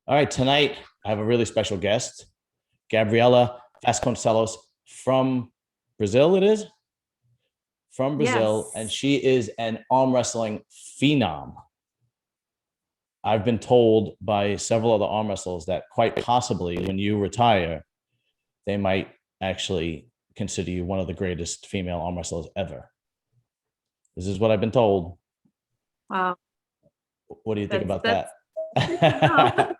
All right, tonight I have a really special guest, Gabriela Vasconcelos from Brazil. It is from Brazil, and Yes. she is an arm wrestling phenom. I've been told by several other arm wrestlers that quite possibly when you retire, they might actually consider you one of the greatest female arm wrestlers ever. This is what I've been told. Wow. What do you think That's about that's good to know. that?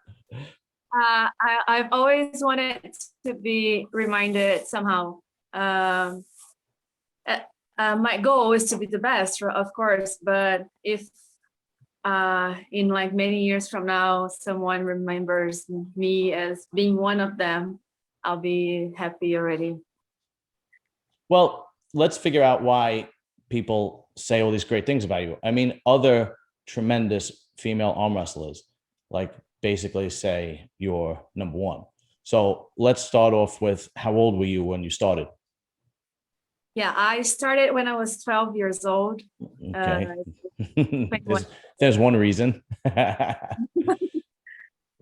I've always wanted to be reminded somehow. Um, uh, my goal is to be the best, of course, but if in like many years from now, someone remembers me as being one of them, I'll be happy already. Well, let's figure out why people say all these great things about you. I mean, other tremendous female arm wrestlers, like basically say you're number one. So let's start off with how old were you when you started? Yeah, I started when I was 12 years old. Uh, Okay. 21. there's one reason.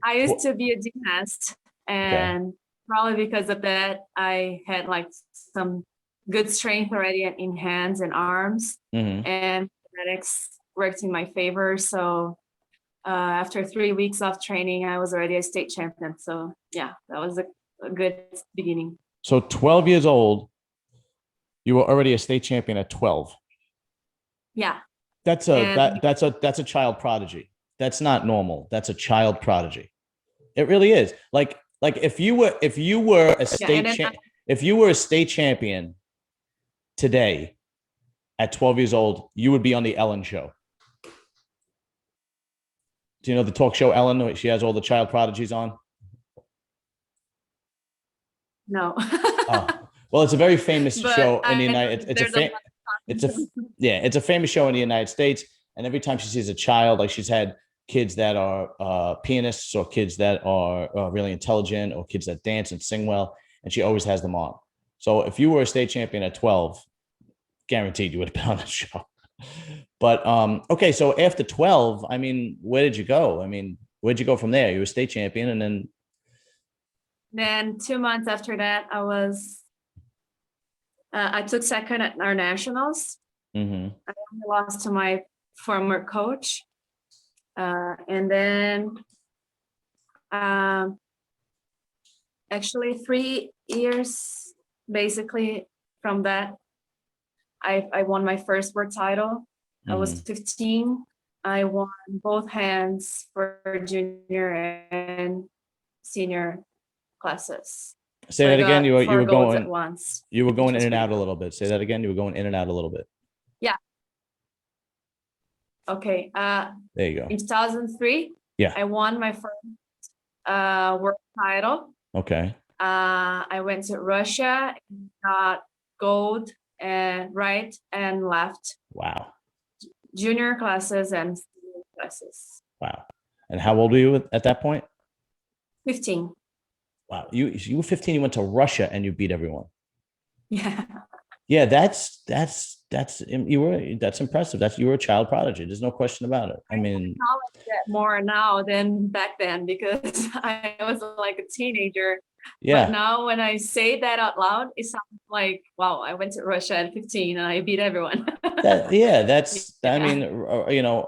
I used to be a gymnast, Okay. and probably because of that, I had like some good strength already in hands and arms, Hmm. and genetics worked in my favor. So after 3 weeks of training, I was already a state champion. So yeah, that was a good beginning. So 12 years old, you were already a state champion at 12. Yeah, That and that's a child prodigy. That's not normal. That's a child prodigy. It really is. Like if you were a yeah, and state then if you were a state champion today at 12 years old, you would be on the Ellen show. Do you know the talk show Ellen? She has all the child prodigies on. no, Oh, well, it's a very famous but show in the I know United. that there's a lot It's a of yeah, it's a famous show in the United States. And every time she sees a child, like she's had kids that are pianists or kids that are really intelligent or kids that dance and sing well, and she always has them on. So if you were a state champion at 12, guaranteed you would have been on the show. But okay, so after 12, I mean, where did you go? I mean, where'd you go from there? You were state champion, and then Then 2 months after that, I took second at our nationals. mm-hmm. I only lost to my former coach. And then um, actually 3 years basically from that, I won my first world title. I was Mm-hmm. 15. I won both hands for junior and senior classes. Say So I that again. got You four were golds at going once, you were which going in was and pretty out a cool. little bit. Say that again. You were going in and out a little bit. Yeah. Okay. There you go. In 2003, Yeah. I won my first world title. Okay. I went to Russia and got gold and right and left Wow. junior classes and senior classes. Wow. And how old were you at that point? 15. Wow. You were 15. You went to Russia and you beat everyone. Yeah. Yeah, that's you were that's impressive. That's you were a child prodigy. There's no question about it. I I mean, acknowledge that more now than back then because I was like a teenager. But yeah, now when I say that out loud, it sounds like, wow, I went to Russia at 15 and I beat everyone. that's I Yeah. mean,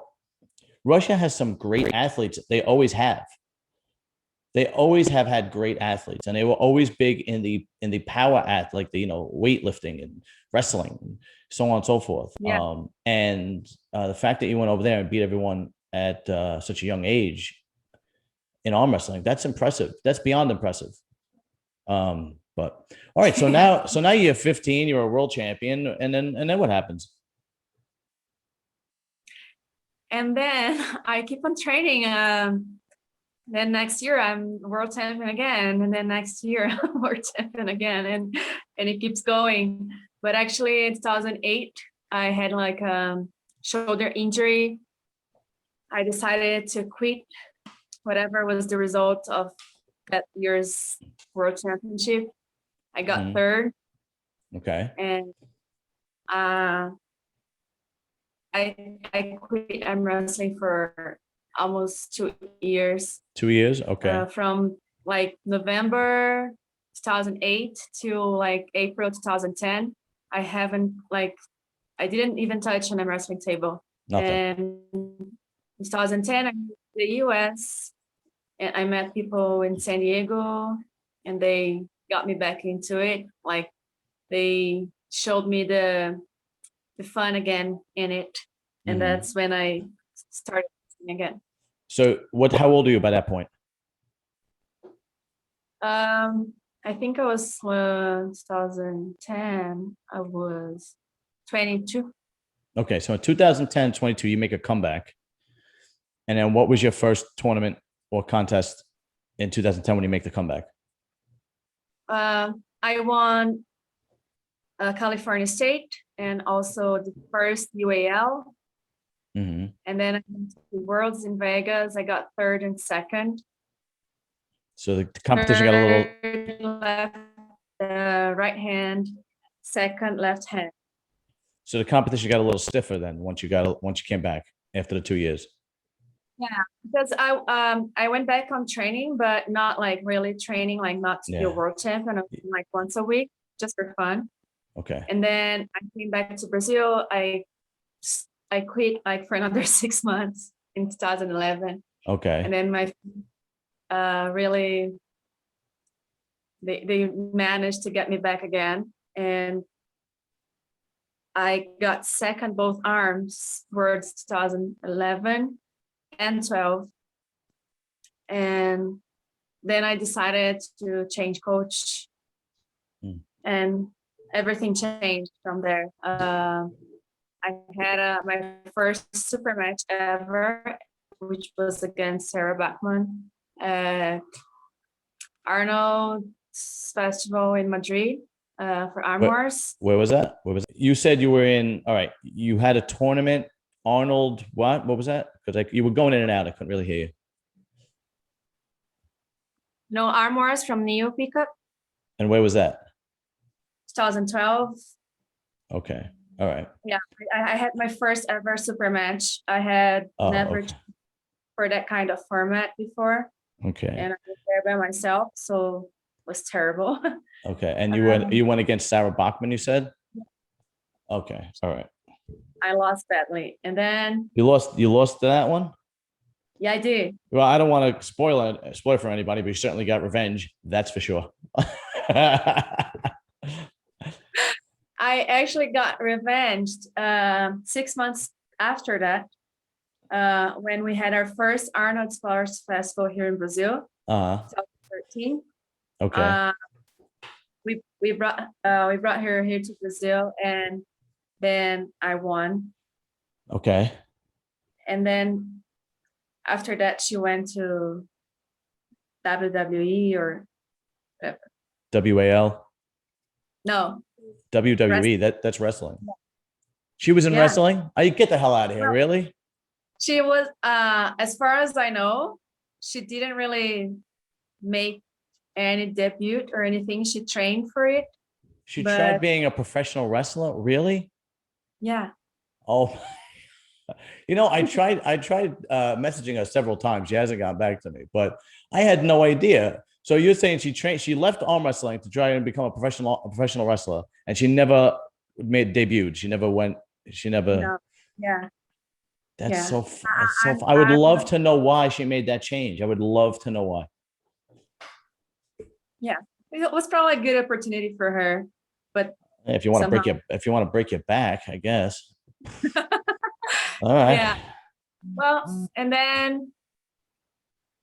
Russia has some great athletes. They always have had great athletes, and they were always big in the power act, like the weightlifting and wrestling, and so on and so forth. Yeah. And the fact that you went over there and beat everyone at such a young age in arm wrestling, that's impressive. That's beyond impressive. But all right, so now you're 15, you're a world champion, and then what happens? And then I keep on training. Then next year I'm world champion again, and then next year I'm world champion again, and it keeps going. But actually, in 2008, I had like a shoulder injury. I decided to quit whatever was the result of that year's world championship. I got Mhm. third, Okay. and uh, I quit arm wrestling for almost 2 years. 2 years. Okay. From like November 2008 to like April 2010. I haven't like, I didn't even touch an arm wrestling table. Nothing. And in 2010, I moved to the US and I met people in San Diego and they got me back into it. Like they showed me the fun again in it. And that's when I started again. So how old are you by that point? I think I was 2010. I was 22. Okay. So in 2010, 22, you make a comeback. And then what was your first tournament or contest in 2010 when you make the comeback? I won California State and also the first UAL. And then I went to the Worlds in Vegas. I got third and second. So the competition got a little left right hand, second left hand. So the competition got a little stiffer then once you came back after the 2 years. Yeah, because I went back on training, but not like really training, like not to be a world champion, like once a week, just for fun. Okay. And then I came back to Brazil. I quit like for another 6 months in 2011. Okay. And then my really they managed to get me back again, and I got second both arms words 2011 and 12. And then I decided to change coach and everything changed from there. I had my first super match ever, which was against Sarah Bachman at Arnold Festival in Madrid for Arm Wars. Where was that? You said you were in, all right, you had a tournament, Arnold, what was that? Because you were going in and out. I couldn't really hear you. No, Arm Wars from Neo Pickup. And where was that? 2012. Okay. All right. Yeah, I had my first ever super match. I had never for that kind of format before. Okay. And I was there by myself, so it was terrible. Okay. And you went against Sarah Bachman, you said? Yeah. Okay. All right. I lost badly. And then you lost to that one? Yeah, I did. Well, I don't want to spoil it for anybody, but you certainly got revenge. That's for sure. I actually got revenged 6 months after that, when we had our first Arnold Sports Festival here in Brazil, 2013. Okay. We brought her here to Brazil, and then I won. Okay. And then after that, she went to WWE or WAL. No. WWE. That's wrestling. Yeah. She was in wrestling? Oh, you get the hell out of here, really? She was, as far as I know, she didn't really make any debut or anything. She trained for it. She tried being a professional wrestler? Really? Yeah. Oh, I tried messaging her several times. She hasn't gotten back to me, but I had no idea. So you're saying she left arm wrestling to try and become a professional wrestler, and she never debuted. She never. No. Yeah. That's so. I would love to know why she made that change. I would love to know why. Yeah, it was probably a good opportunity for her, but if you want to break your back, I guess. All right. Yeah. Well, and then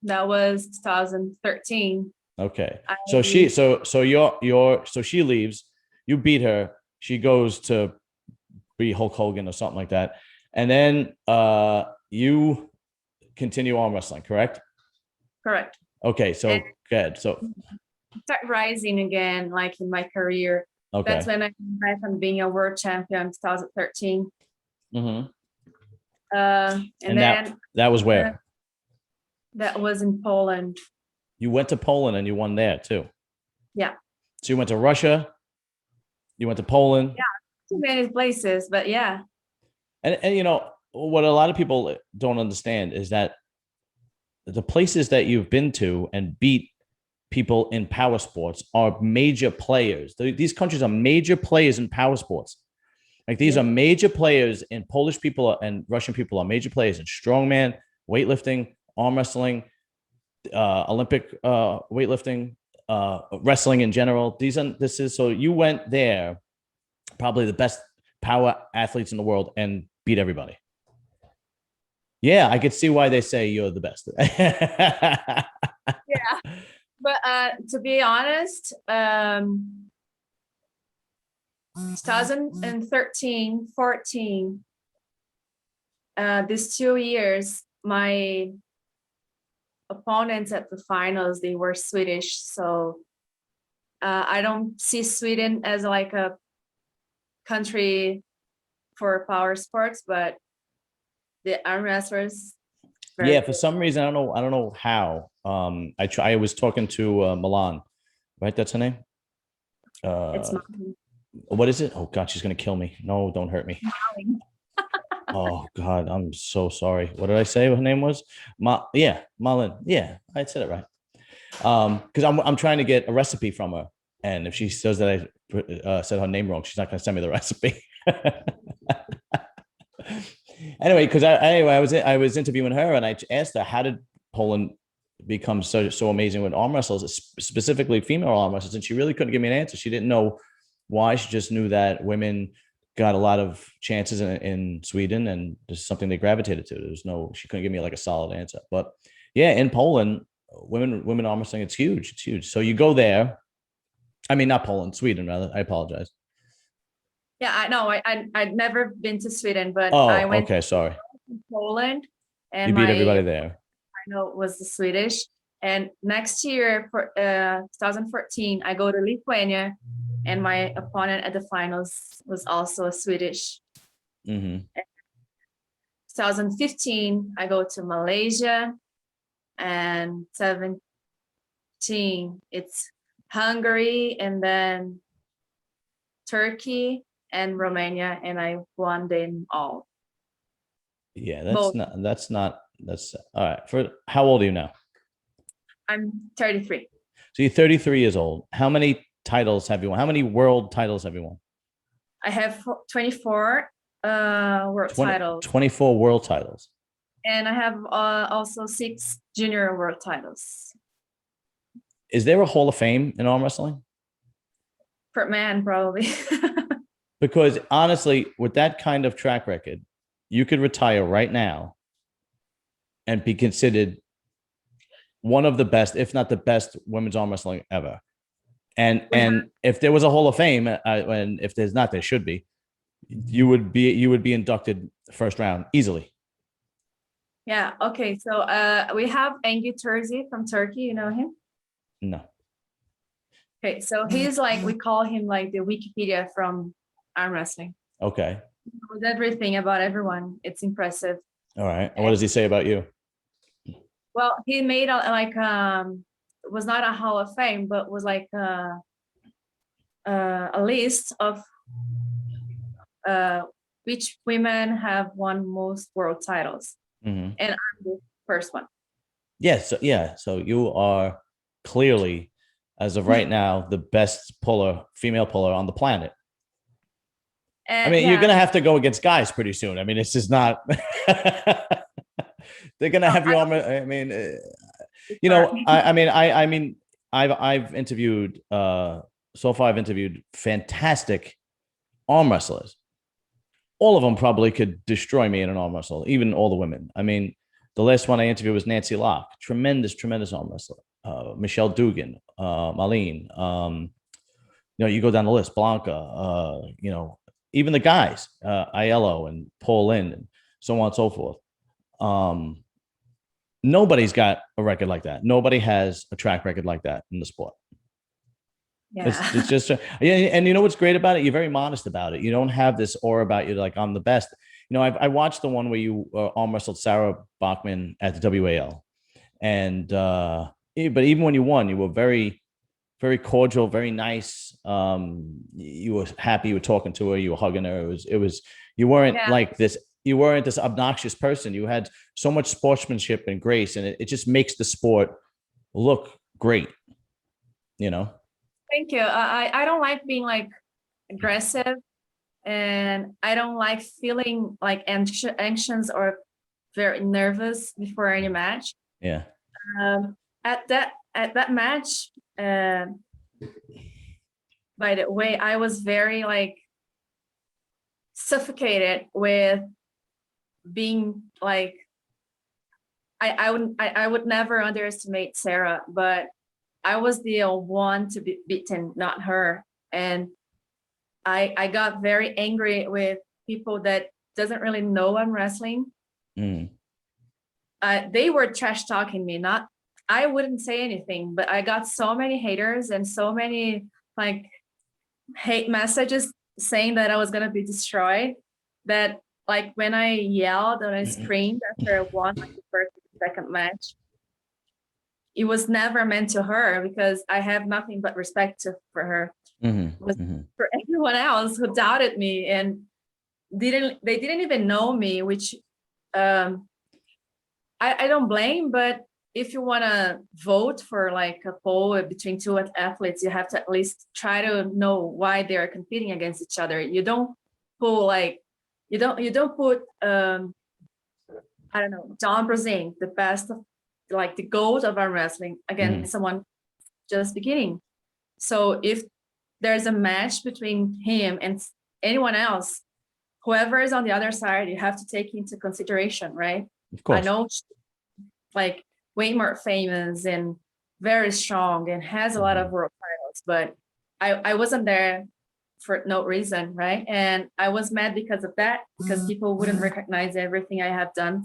that was 2013. Okay. So she leaves, you beat her, she goes to be Hulk Hogan or something like that. And then you continue arm wrestling, correct? Correct. Okay, so good. So start rising again, like in my career. Okay. That's when I came back from being a world champion in 2013. Mm-hmm. And then that was where? That was in Poland. You went to Poland and you won there too. Yeah. So you went to Russia, you went to Poland. Yeah, too many places, but yeah. And what a lot of people don't understand is that the places that you've been to and beat people in power sports are major players. These countries are major players in power sports. Like these are major players, and Polish people and Russian people are major players in strongman, weightlifting, arm wrestling, Olympic weightlifting, wrestling in general. This is so you went there, probably the best power athletes in the world, and beat everybody. Yeah, I could see why they say you're the best. Yeah, but to be honest, 2013, 14, these 2 years, my opponents at the finals, they were Swedish. So I don't see Sweden as like a country for power sports, but the arm wrestlers. Yeah, for some reason, I don't know how. I was talking to Milan, right? That's her name. It's What is it? Oh God, she's gonna kill me. No, don't hurt me. Oh God, I'm so sorry. What did I say? What her name was? Malin. Yeah, I said it right. Because I'm trying to get a recipe from her, and if she says that I said her name wrong, she's not gonna send me the recipe. Anyway, because I was interviewing her, and I asked her, how did Poland become so amazing with arm wrestlers, specifically female arm wrestlers, and she really couldn't give me an answer. She didn't know why. She just knew that women got a lot of chances in Sweden, and just something they gravitated to. She couldn't give me like a solid answer. But yeah, in Poland, women arm wrestling, it's huge. It's huge. So you go there. I mean, not Poland, Sweden, rather. I apologize. Yeah, I know. I'd never been to Sweden, but Oh, I went okay, sorry. to Poland, and You beat my everybody there. final was the Swedish. And next year, for 2014, I go to Lithuania, and my opponent at the finals was also a Swedish. Mm-hmm. 2015, I go to Malaysia, and 17, it's Hungary, and then Turkey and Romania, and I won them all. Yeah, that's all right. For how old are you now? I'm 33. So you're 33 years old. How many titles have you won? How many world titles have you won? I have 24 world titles. 24 world titles. And I have also 6 junior world titles. Is there a Hall of Fame in arm wrestling? Per man, probably. Because honestly, with that kind of track record, you could retire right now and be considered one of the best, if not the best, women's arm wrestling ever. And if there was a Hall of Fame, and if there's not, there should be. You would be inducted first round easily. Yeah. Okay. So we have Engin Terzi from Turkey. You know him? No. Okay. So he's like, we call him like the Wikipedia from arm wrestling. Okay. With everything about everyone, it's impressive. All right. And what does he say about you? Well, he made it was not a Hall of Fame, but was like a list of which women have won most world titles, and I'm the first one. Yes. Yeah, so you are clearly, as of right now, the best female puller on the planet. And, I mean, you're gonna have to go against guys pretty soon. I mean, it's just not. They're gonna have you on. I mean, you know, I mean, I've interviewed so far. I've interviewed fantastic arm wrestlers. All of them probably could destroy me in an arm wrestle, even all the women. I mean, the last one I interviewed was Nancy Locke, tremendous arm wrestler. Michelle Dugan, Marlene. You know, you go down the list, Blanca. You know, even the guys, Aiello and Paul Lynn, and so on and so forth. Nobody's got a record like that. Nobody has a track record like that in the sport. Yeah. It's just, and you know what's great about it? You're very modest about it. You don't have this aura about you like, I'm the best. You know, I watched the one where you arm wrestled Sarah Bachman at the WAL, and but even when you won, you were very, very cordial, very nice. You were happy. You were talking to her. You were hugging her. It was. You weren't like this you weren't this obnoxious person. You had so much sportsmanship and grace, and it just makes the sport look great, you know? Thank you. I don't like being like aggressive, and I don't like feeling like anxious or very nervous before any match. Yeah. At that match, by the way, I was very like suffocated with being like, I would never underestimate Sarah, but I was the one to be beaten, not her. And I got very angry with people that doesn't really know I'm wrestling. Mm. They were trash talking me, not, I wouldn't say anything, but I got so many haters and so many like hate messages saying that I was going to be destroyed, that like when I yelled and I screamed after I won like the first and second match, it was never meant to her, because I have nothing but respect for her. It was for everyone else who doubted me and they didn't even know me, which I don't blame, but if you want to vote for like a poll between two athletes, you have to at least try to know why they are competing against each other. You don't pull like, you don't put I don't know, John Brzezinski, the best of like the GOAT of arm wrestling, against someone just beginning. So if there's a match between him and anyone else, whoever is on the other side, you have to take into consideration, right? Of course. I know like way more famous and very strong and has a lot of world titles, but I wasn't there for no reason, right? And I was mad because of that, because people wouldn't recognize everything I have done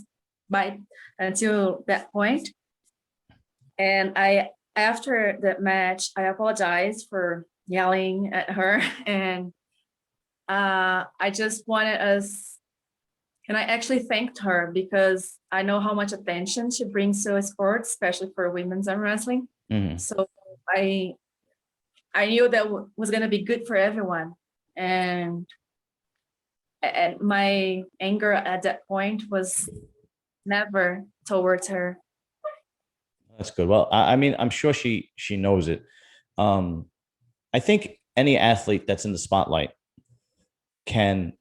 by until that point. And after that match, I apologized for yelling at her, and I just wanted us, and I actually thanked her, because I know how much attention she brings to a sport, especially for women's arm wrestling. So I knew that was going to be good for everyone. And my anger at that point was never towards her. That's good. Well, I mean, I'm sure she knows it. I think any athlete that's in the spotlight can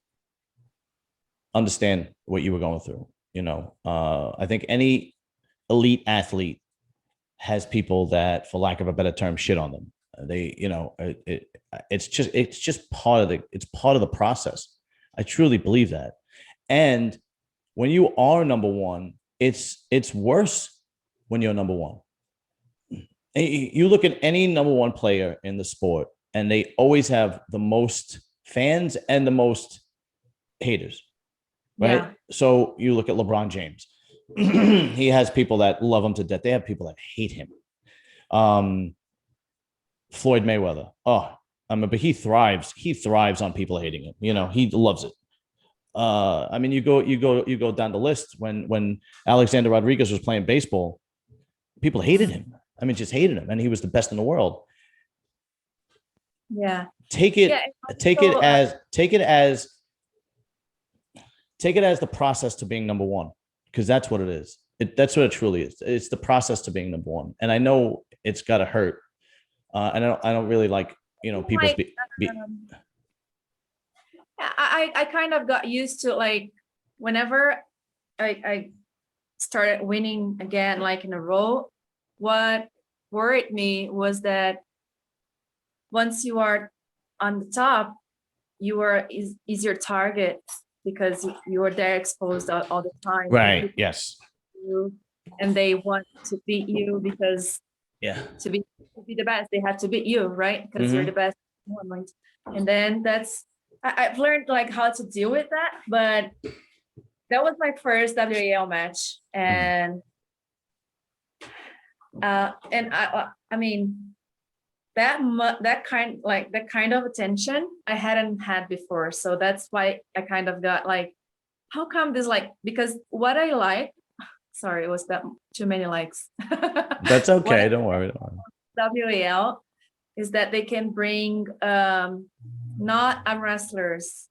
understand what you were going through. You know, I think any elite athlete has people that, for lack of a better term, shit on them. They, you know, it's just part of the process. I truly believe that. And when you are number one, it's worse when you're number one. You look at any number one player in the sport, and they always have the most fans and the most haters, right? Yeah. So you look at LeBron James. He has people that love him to death. They have people that hate him. Floyd Mayweather. Oh, but he thrives. He thrives on people hating him. You know, he loves it. I mean, you go down the list. When Alexander Rodriguez was playing baseball, people hated him. I mean, just hated him, and he was the best in the world. Yeah. Take it as the process to being number one, because that's what it is. That's what it truly is. It's the process to being number one. And I know it's got to hurt. And I don't really like, you know, people I kind of got used to, like, whenever I started winning again, like in a row, what worried me was that once you are on the top, you are easier target, because you are there exposed all the time. Right. Yes. And they want to beat you, because to be the best, they have to beat you, right? Because you're the best. And then I've learned like how to deal with that. But that was my first WAL match, and I mean, that kind of attention I hadn't had before. So that's why I kind of got like, how come this, like, because what I like, sorry, it was that too many likes. That's okay. Don't worry. WAL is that they can bring not arm wrestlers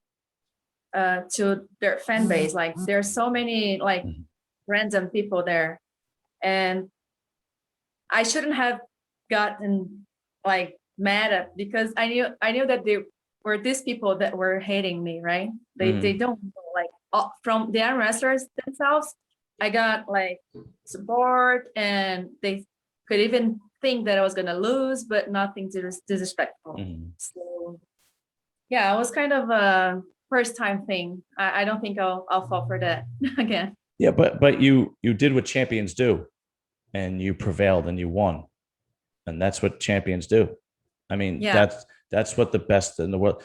to their fan base. Like there's so many like random people there, and I shouldn't have gotten like mad at, because I knew that they were these people that were hating me, right? They don't know, like from the arm wrestlers themselves. I got like support, and they could even think that I was gonna lose, but nothing disrespectful. So yeah, it was kind of a first time thing. I don't think I'll fall for that again. Yeah, but you did what champions do, and you prevailed and you won, and that's what champions do. I mean, Yeah. that's what the best in the world.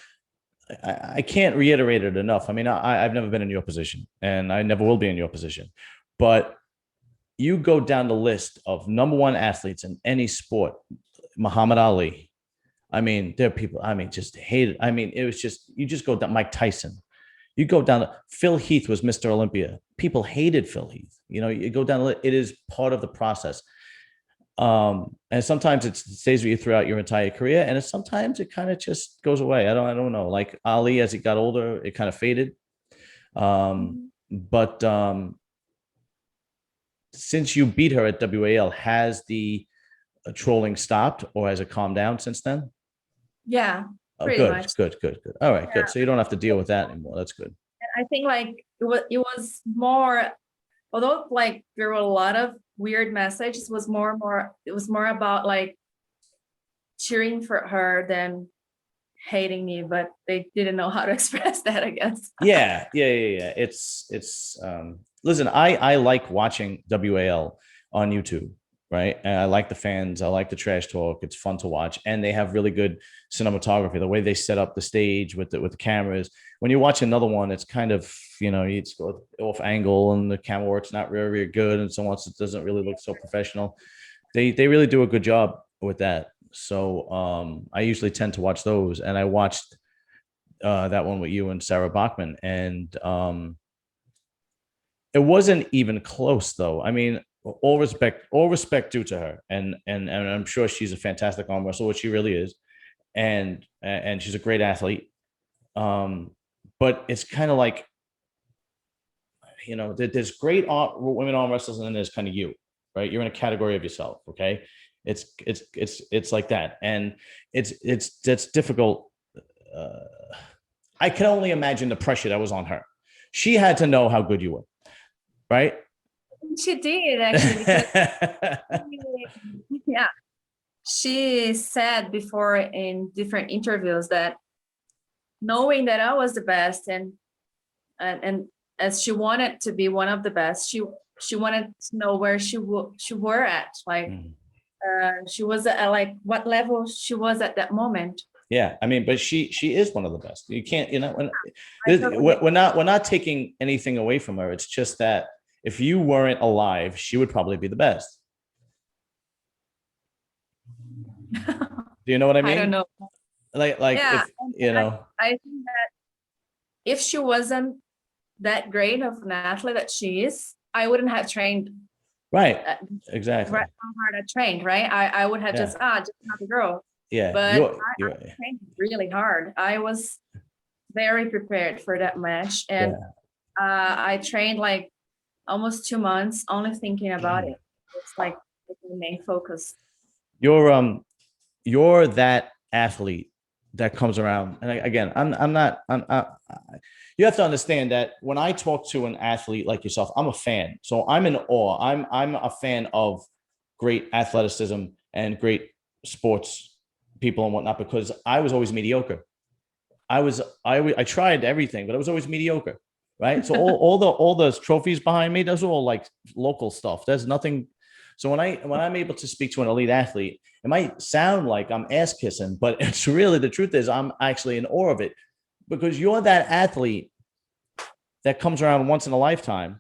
I can't reiterate it enough. I mean, I've never been in your position, and I never will be in your position. But you go down the list of number one athletes in any sport, Muhammad Ali. I mean, there are people, I mean, just hated. I mean, it was just, you just go down, Mike Tyson. You go down, Phil Heath was Mr. Olympia. People hated Phil Heath. You know, you go down, it is part of the process. And sometimes it stays with you throughout your entire career, and sometimes it kind of just goes away. I don't know. Like Ali, as he got older, it kind of faded. But since you beat her at WAL, has the trolling stopped, or has it calmed down since then? Yeah, Good, much. Good. All right, good. So you don't have to deal with that anymore. That's good. I think like it was more, although like there were a lot of weird messages, it was more about like cheering for her than hating me, but they didn't know how to express that, I guess. Yeah. It's listen, I like watching WAL on YouTube, right? And I like the fans, I like the trash talk. It's fun to watch, and they have really good cinematography. The way they set up the stage with the cameras. When you watch another one, it's kind of, you know, it's off angle, and the camera work's not very good, and so on. So it doesn't really look so professional. They really do a good job with that. So I usually tend to watch those, and I watched that one with you and Sarah Bachman, and it wasn't even close, though. I mean, all respect due to her, and I'm sure she's a fantastic arm wrestler, which she really is, and she's a great athlete. But it's kind of like, you know, there's great women arm wrestlers, and then there's kind of you, right? You're in a category of yourself, okay? It's like that, and that's difficult. I can only imagine the pressure that was on her. She had to know how good you were, right? She did actually. Yeah, she said before in different interviews that knowing that I was the best, and as she wanted to be one of the best, she wanted to know where she were at, like she was at like what level she was at that moment. Yeah, I mean, but she is one of the best. You can't, you know, we're not taking anything away from her. It's just that if you weren't alive, she would probably be the best. Do you know what I mean? I don't know. Like Yeah, if, you know, I think that if she wasn't that great of an athlete that she is, I wouldn't have trained. Right. Exactly. Right, how hard I trained, right? I would have just not a girl. Yeah. But I trained really hard. I was very prepared for that match, and I trained like almost 2 months only thinking about it. It's like the main focus. You're that athlete that comes around, and again, you have to understand that when I talk to an athlete like yourself, I'm a fan, so I'm in awe. I'm a fan of great athleticism and great sports people and whatnot, because I was always mediocre. I tried everything, but I was always mediocre, right? So all those trophies behind me, those are all like local stuff. There's nothing. So when I'm able to speak to an elite athlete, it might sound like I'm ass kissing, but it's really, the truth is I'm actually in awe of it, because you're that athlete that comes around once in a lifetime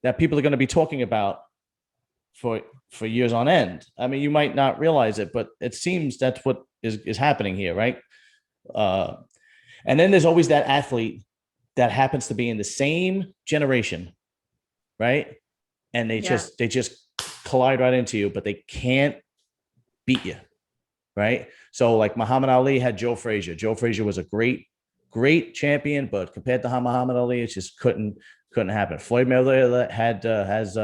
that people are going to be talking about for years on end. I mean, you might not realize it, but it seems that's what is happening here, right? And then there's always that athlete that happens to be in the same generation, right? And they just collide right into you, but they can't beat you, right? So like Muhammad Ali had Joe Frazier. Joe Frazier was a great great champion, but compared to Muhammad Ali, it just couldn't happen. Floyd Mayweather has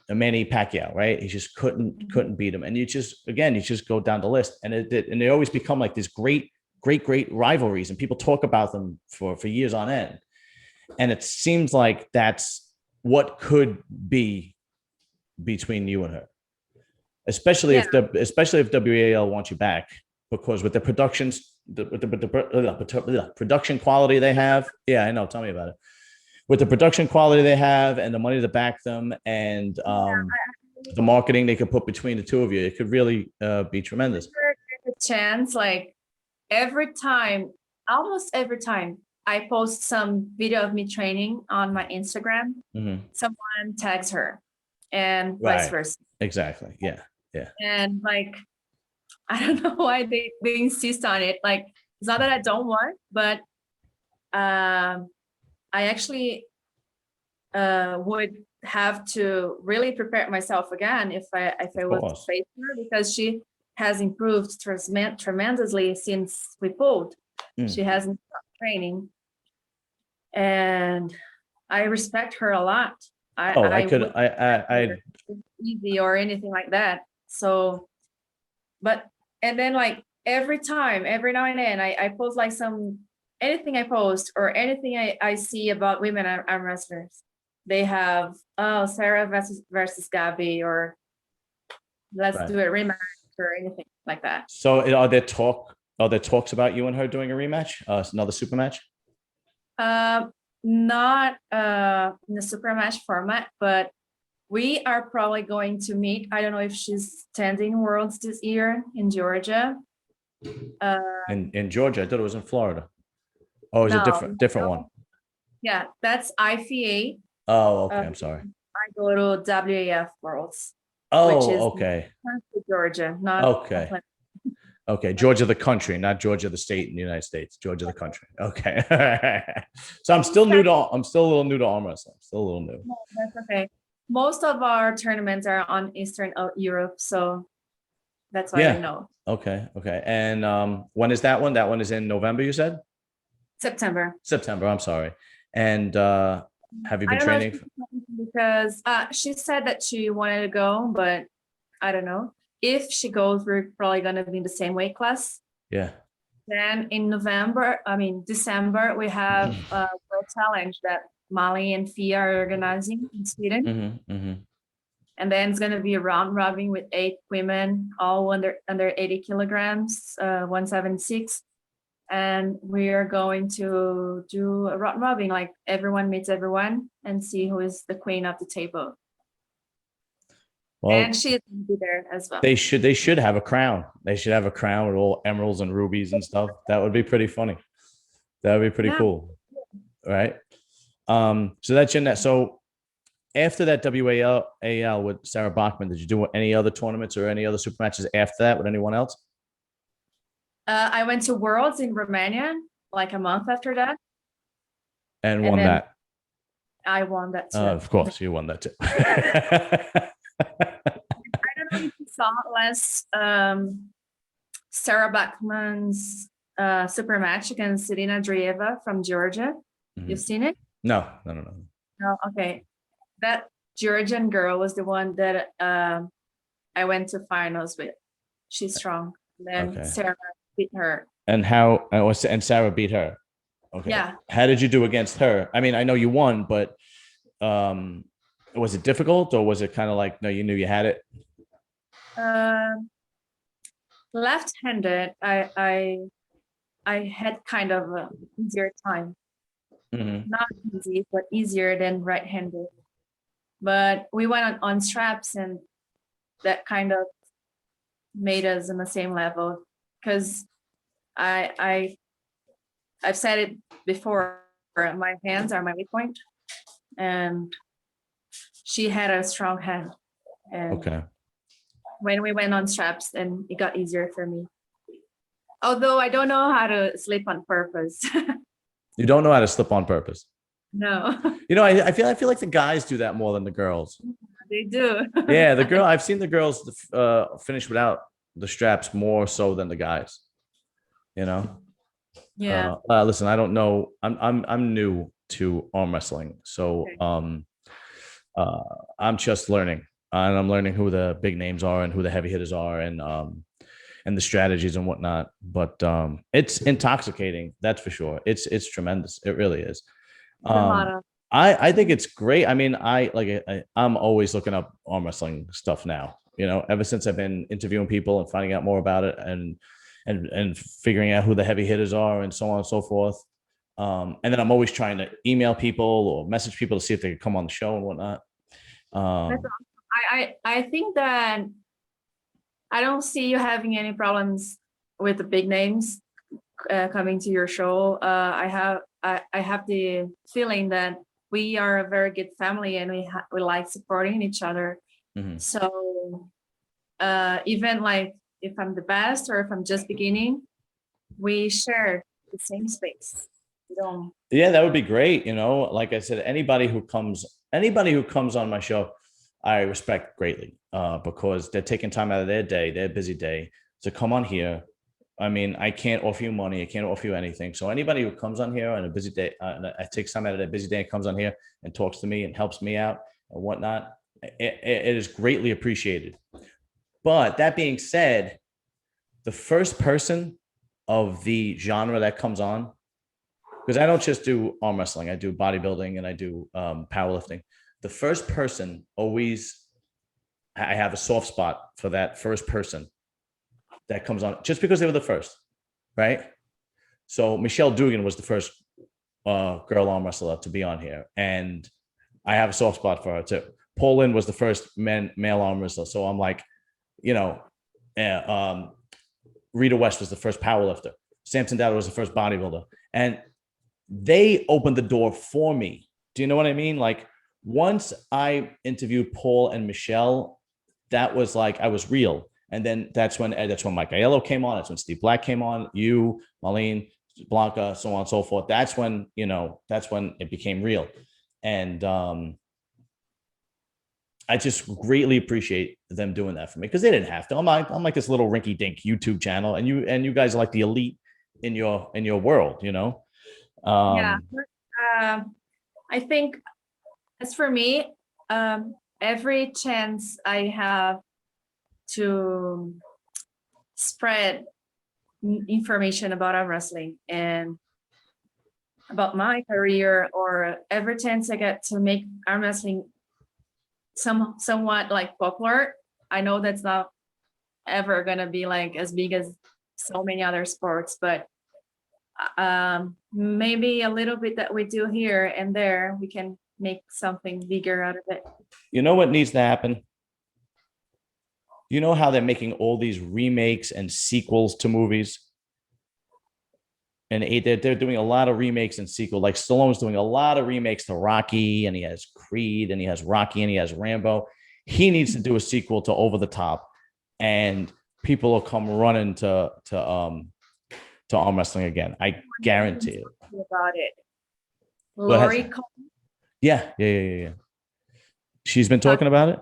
Manny Pacquiao, right? He just couldn't beat him. And you just go down the list, and they always become like this great rivalries, and people talk about them for years on end. And it seems like that's what could be between you and her, especially if WAL wants you back, because with the production quality they have. Yeah, I know. Tell me about it. With the production quality they have and the money to back them, and the marketing they could put between the two of you, it could really be tremendous. A chance, like almost every time I post some video of me training on my Instagram, someone tags her, and vice versa. Exactly. Yeah. And like, I don't know why they insist on it. Like, it's not that I don't want, but I actually would have to really prepare myself again if I was to face her, because she has improved tremendously since we pulled. She hasn't stopped training, and I respect her a lot. I easy or anything like that. So, and then like every now and then I post like anything I post or anything I see about women arm wrestlers. They have Sarah versus Gabby, or let's do a rematch or anything like that. So are there talks about you and her doing a rematch, another super match? Not in the super match format, but we are probably going to meet. I don't know if she's attending Worlds this year in Georgia. In Georgia, I thought it was in Florida. Oh, it's a different one. Yeah, that's IFA. Oh, okay. I'm sorry. I go to WAF Worlds. Oh, which is okay. Georgia, not okay. Okay, Georgia the country, not Georgia the state in the United States. Georgia the country. Okay. So I'm still a little new to arm wrestling. Still a little new. No, that's okay. Most of our tournaments are on Eastern Europe, so that's why I know. Okay. And when is that one? That one is in November, you said? September. I'm sorry. And have you been training? Because she said that she wanted to go, but I don't know. If she goes, we're probably going to be in the same weight class. Yeah. Then in December, we have a World Challenge that Molly and Fia are organizing in Sweden. And then it's going to be a round robin with 8 women, all under 80 kilograms, 176. And we are going to do a round robin, like everyone meets everyone, and see who is the queen of the table. Well, and she's going to be there as well. They should have a crown. They should have a crown with all emeralds and rubies and stuff. That would be pretty funny. That would be pretty cool. Right. So that's Jeanette. So after that WAL with Sarah Bachman, did you do any other tournaments or any other super matches after that with anyone else? I went to Worlds in Romania like a month after that. And won that. I won that too. Of course, you won that too. I don't know if you saw last Sarah Bachman's super match against Irina Andreeva from Georgia. You've seen it? No. No, okay. That Georgian girl was the one that I went to finals with. She's strong. And then Sarah beat her. And Sarah beat her. Okay. Yeah. How did you do against her? I mean, I know you won, but was it difficult, or was it kind of like, no, you knew you had it? Left-handed, I had kind of an easier time. Not easy, but easier than right-handed. But we went on straps, and that kind of made us on the same level, because I've said it before, my hands are my weak point, and she had a strong hand. And when we went on straps, then it got easier for me. Although I don't know how to slip on purpose. You don't know how to slip on purpose? No. You know, I feel like the guys do that more than the girls. They do. Yeah, I've seen the girls finish without the straps more so than the guys. You know? Listen, I don't know. I'm new to arm wrestling, so Okay. uh, I'm just learning, and I'm learning who the big names are and who the heavy hitters are, and the strategies and whatnot. But it's intoxicating, that's for sure. It's tremendous. It really is. It's a lot Um, of. I think it's great. I mean, I'm always looking up arm wrestling stuff now. You know, ever since I've been interviewing people and finding out more about it, and figuring out who the heavy hitters are and so on and so forth. And then I'm always trying to email people or message people to see if they could come on the show and whatnot. That's Um, awesome. I think that I don't see you having any problems with the big names coming to your show. I have the feeling that we are a very good family and we like supporting each other. mhm. So even like if I'm the best or if I'm just beginning, we share the same space. We don't. Yeah, that would be great. You know, like I said, anybody who comes on my show, I respect greatly, because they're taking time out of their day, their busy day, to come on here. I mean, I can't offer you money, I can't offer you anything. So anybody who comes on here on a busy day, takes time out of their busy day and comes on here and talks to me and helps me out and whatnot, it is greatly appreciated. But that being said, the first person of the genre that comes on, because I don't just do arm wrestling, I do bodybuilding and I do powerlifting. The first person always, I have a soft spot for that first person that comes on just because they were the first, right? So Michelle Dugan was the first girl arm wrestler to be on here, and I have a soft spot for her too. Poland was the first male arm wrestler, so I'm like, you know, Rita West was the first powerlifter. Samson Dowd was the first bodybuilder, and they opened the door for me. Do you know what I mean? Like once I interviewed Paul and Michelle, that was like I was real. And then that's when Mike Aiello came on. That's when Steve Black came on. You, Marlene, Blanca, so on and so forth. That's when it became real. And I just greatly appreciate them doing that for me because they didn't have to. I'm like this little rinky dink YouTube channel, and you guys are like the elite in your world, you know. Yeah. Um, I think as for me, every chance I have to spread information about arm wrestling and about my career, or every chance I get to make arm wrestling somewhat like popular, I know that's not ever gonna be like as big as so many other sports, but maybe a little bit that we do here and there, we can make something bigger out of it. you know what needs to happen? You know how they're making all these remakes and sequels to movies? And they're doing a lot of remakes and sequels. Like Stallone's doing a lot of remakes to Rocky, and he has Creed, and he has Rocky, and he has Rambo. He needs to do a sequel to Over the Top, and people will come running to arm wrestling again. I guarantee it. About it. Go ahead. Lori, Yeah. She's been talking about it.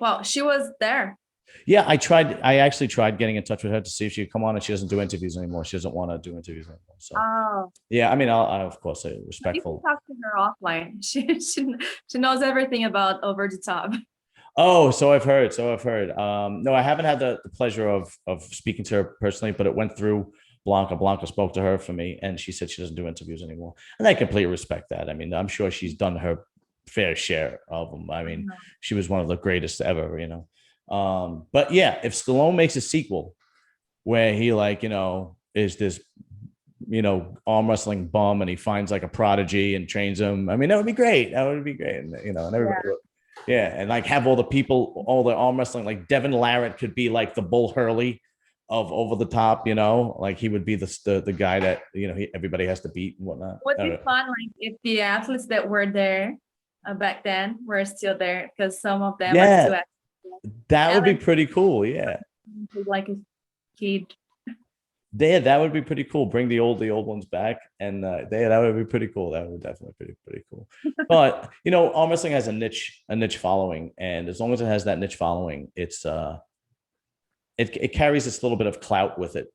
well, she was there. Yeah, I actually tried getting in touch with her to see if she could come on, and she doesn't do interviews anymore. She doesn't want to do interviews anymore. So Oh, yeah, I mean, I of course say you can respectful. talk to her offline. She knows everything about Over the Top. Oh, so I've heard. No, I haven't had the pleasure of speaking to her personally, but it went through Blanca. Blanca spoke to her for me, and she said she doesn't do interviews anymore. And I completely respect that. I mean, I'm sure she's done her fair share of them. I mean, she was one of the greatest ever, you know. But yeah, if Stallone makes a sequel where he is this arm wrestling bum, and he finds like a prodigy and trains him, I mean, that would be great. And, and everybody would. Yeah, and like have all the people, all the arm wrestling, like Devin Larratt could be like the Bull Hurley of Over the Top, like he would be the guy that everybody has to beat and whatnot. Would be fun, like if the athletes that were there back then were still there, because some of them are still that would be pretty cool. Yeah, like a kid. Yeah, that would be pretty cool. Bring the old ones back, and that would be pretty cool. That would definitely be pretty cool. But arm wrestling has a niche following, and as long as it has that niche following, it carries this little bit of clout with it.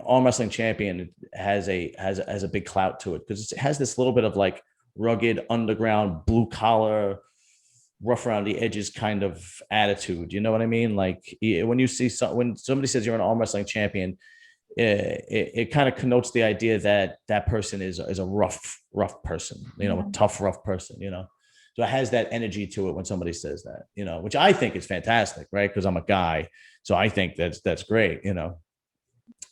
arm wrestling champion has a big clout to it because it has this little bit of like rugged underground blue collar rough around the edges kind of attitude. You know what I mean? Like when you see when somebody says you're an arm wrestling champion, it kind of connotes the idea that that person is a rough person, a tough, rough person, So it has that energy to it when somebody says that, which I think is fantastic, right? Because I'm a guy. So I think that's great,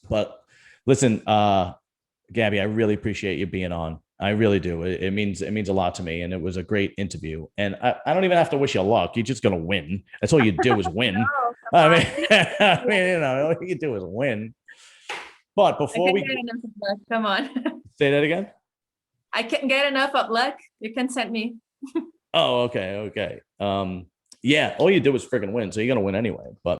But listen, Gabby, I really appreciate you being on. I really do. It means a lot to me, and it was a great interview. And I don't even have to wish you luck. You're just gonna win. That's all you do is win. Oh, come I on. mean, all you do is win. But I before can't we get enough of luck. Come on. say that again. I can't get enough of luck. You can send me. Oh, okay. Yeah, all you do is freaking win, so you're gonna win anyway. But